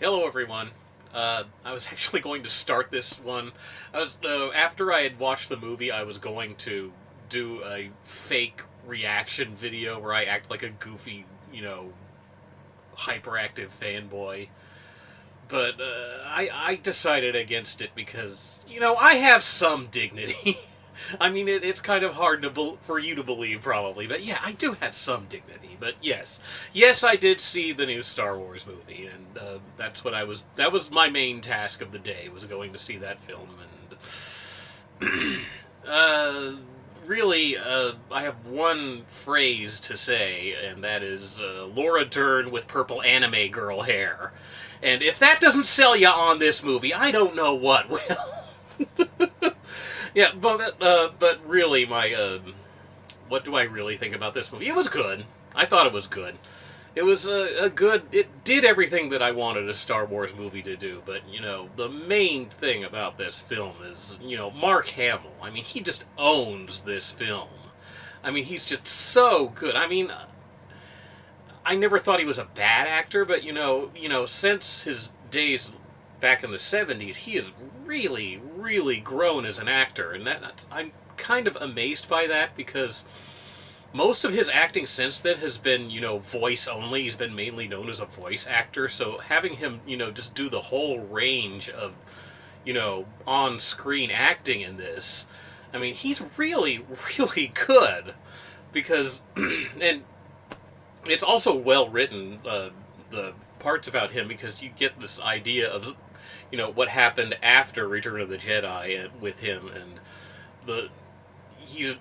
Hello, everyone. I was actually going to start this one. After I had watched the movie, I was going to do a fake reaction video where I act like a goofy, hyperactive fanboy. But I decided against it because I have some dignity. I mean, it's kind of hard for you to believe, probably, but yeah, I do have some dignity. But yes, I did see the new Star Wars movie, and that's what I was. That was my main task of the day, was going to see that film, and really, I have one phrase to say, and that is Laura Dern with purple anime girl hair. And if that doesn't sell you on this movie, I don't know what will. Yeah, but really, what do I really think about this movie? It was good. I thought it was good. It was a good. It did everything that I wanted a Star Wars movie to do. But the main thing about this film is Mark Hamill. I mean, he just owns this film. I mean, he's just so good. I mean, I never thought he was a bad actor, but since his days back in the '70s, he has really, really grown as an actor, and I'm kind of amazed by that because most of his acting since then has been, voice only. He's been mainly known as a voice actor, so having him, just do the whole range of, on-screen acting in this, I mean, he's really, really good because, and it's also well written, the parts about him, because you get this idea of what happened after Return of the Jedi with him, and the he's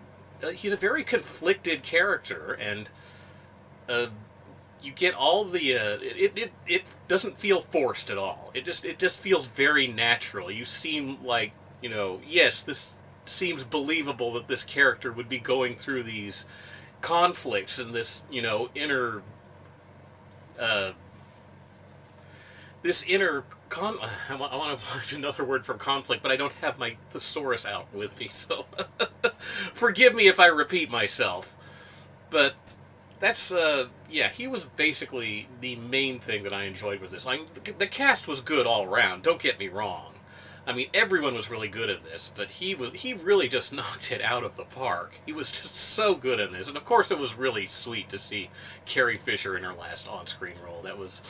a very conflicted character, and you get all the it doesn't feel forced at all. It just feels very natural. You seem like yes, this seems believable that this character would be going through these conflicts and this inner uh, this inner I want to find another word for conflict, but I don't have my thesaurus out with me, so forgive me if I repeat myself. But that's yeah, he was basically the main thing that I enjoyed with this. The cast was good all around. Don't get me wrong. I mean, everyone was really good in this, but he really just knocked it out of the park. He was just so good in this, and of course, it was really sweet to see Carrie Fisher in her last on-screen role. That was,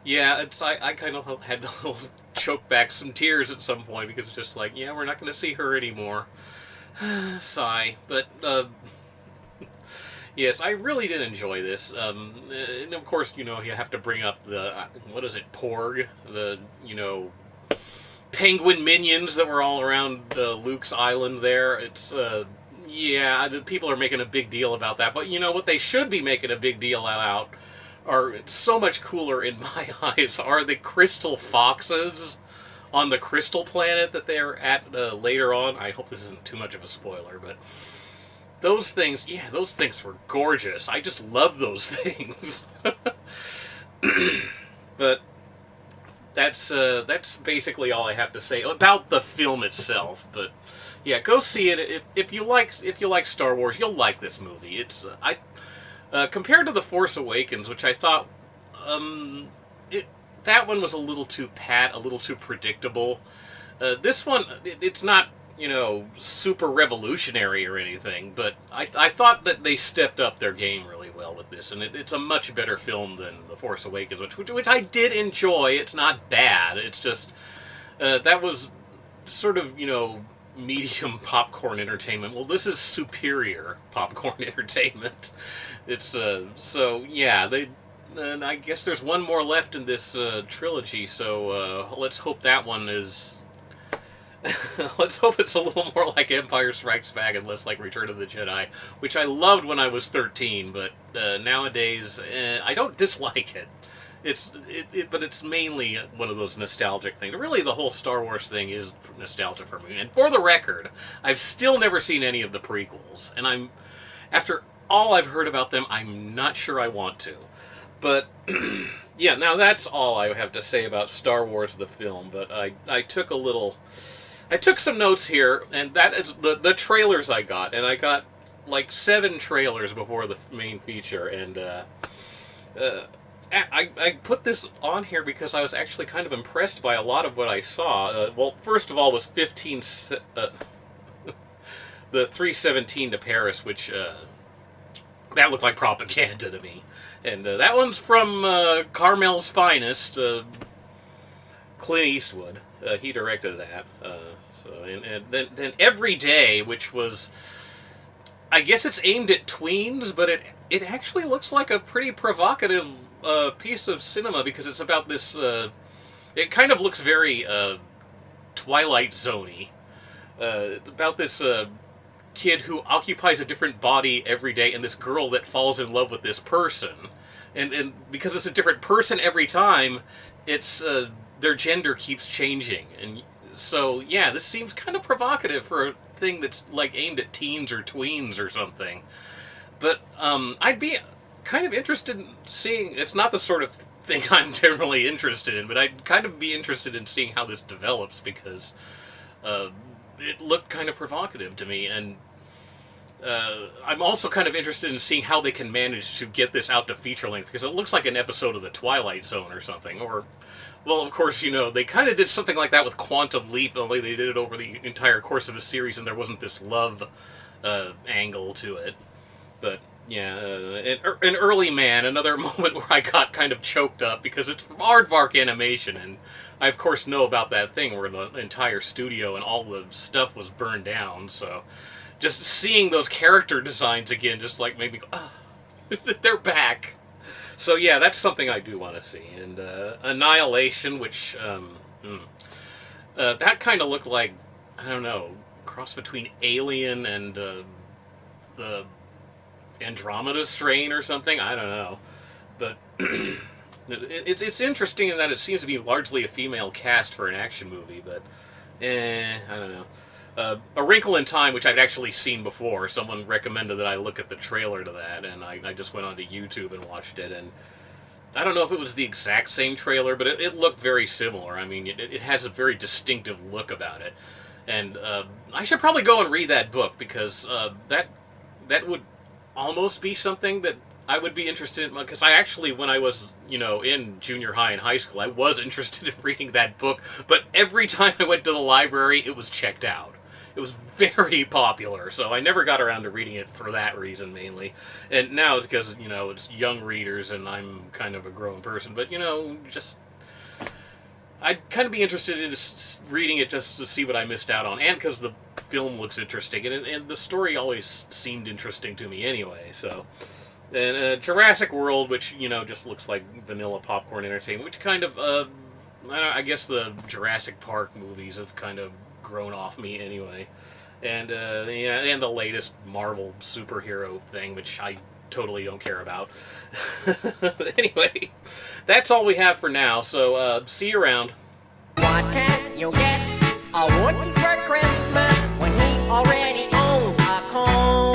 yeah, I kind of had to choke back some tears at some point because it's just like, yeah, we're not going to see her anymore. Sigh, but yes, I really did enjoy this. And of course, you have to bring up the what is it, Porg, the penguin minions that were all around Luke's island there. It's, yeah, people are making a big deal about that. But what they should be making a big deal about are so much cooler in my eyes are the crystal foxes on the crystal planet that they're at later on. I hope this isn't too much of a spoiler, but those things, yeah, those things were gorgeous. I just love those things. But that's basically all I have to say about the film itself. But yeah, go see it if you like Star Wars, you'll like this movie. It's I compared to The Force Awakens, which I thought it that one was a little too a little too predictable. This one, it's not super revolutionary or anything, but I thought that they stepped up their game really well with this, and it's a much better film than The Force Awakens, which I did enjoy. It's not bad. It's just that was sort of medium popcorn entertainment. Well, this is superior popcorn entertainment. It's so yeah, they. And I guess there's one more left in this trilogy, so let's hope that one is. Let's hope it's a little more like Empire Strikes Back and less like Return of the Jedi, which I loved when I was 13, but nowadays I don't dislike it. But it's mainly one of those nostalgic things. Really, the whole Star Wars thing is nostalgia for me. And for the record, I've still never seen any of the prequels, and after all I've heard about them, I'm not sure I want to. But yeah, now that's all I have to say about Star Wars the film. But I took some notes here, and that is the trailers I got, and I got like 7 trailers before the main feature, and I put this on here because I was actually kind of impressed by a lot of what I saw. Well, first of all was the 317 to Paris, which that looked like propaganda to me. And that one's from Carmel's finest, Clint Eastwood. He directed that. And then Every Day, which was, I guess it's aimed at tweens, but it actually looks like a pretty provocative piece of cinema because it's about this. It kind of looks very Twilight Zone-y. About this kid who occupies a different body every day, and this girl that falls in love with this person, and because it's a different person every time, it's their gender keeps changing, and so yeah, this seems kind of provocative for a thing that's like aimed at teens or tweens or something. But I'd be kind of interested in seeing. It's not the sort of thing I'm generally interested in, but I'd kind of be interested in seeing how this develops because it looked kind of provocative to me, and I'm also kind of interested in seeing how they can manage to get this out to feature length because it looks like an episode of The Twilight Zone or something. Or, well, of course, you know, they kind of did something like that with Quantum Leap, only they did it over the entire course of a series and there wasn't this love angle to it. But yeah, an Early Man, another moment where I got kind of choked up because it's from Aardvark Animation, and I of course know about that thing where the entire studio and all the stuff was burned down. So just seeing those character designs again just like made me go, ah, they're back. So yeah, that's something I do want to see. And Annihilation, which that kind of looked like, I don't know, cross between Alien and the Andromeda strain or something. I don't know, but it's interesting in that it seems to be largely a female cast for an action movie. But I don't know. A Wrinkle in Time, which I'd actually seen before. Someone recommended that I look at the trailer to that, and I just went onto YouTube and watched it. And I don't know if it was the exact same trailer, but it looked very similar. I mean, it has a very distinctive look about it. And I should probably go and read that book because that would almost be something that I would be interested in, because I actually, when I was, you know, in junior high and high school, I was interested in reading that book, but every time I went to the library, it was checked out. It was very popular, so I never got around to reading it for that reason, mainly. And now, because, you know, it's young readers, and I'm kind of a grown person, but, you know, just I'd kind of be interested in reading it just to see what I missed out on, and because the film looks interesting, and the story always seemed interesting to me anyway, so. And Jurassic World, which, you know, just looks like vanilla popcorn entertainment, which kind of, I guess the Jurassic Park movies have kind of grown off me anyway. And, yeah, and the latest Marvel superhero thing, which I totally don't care about. But anyway, that's all we have for now, so see you around. What can you get a Woody for Christmas when he already owns a comb?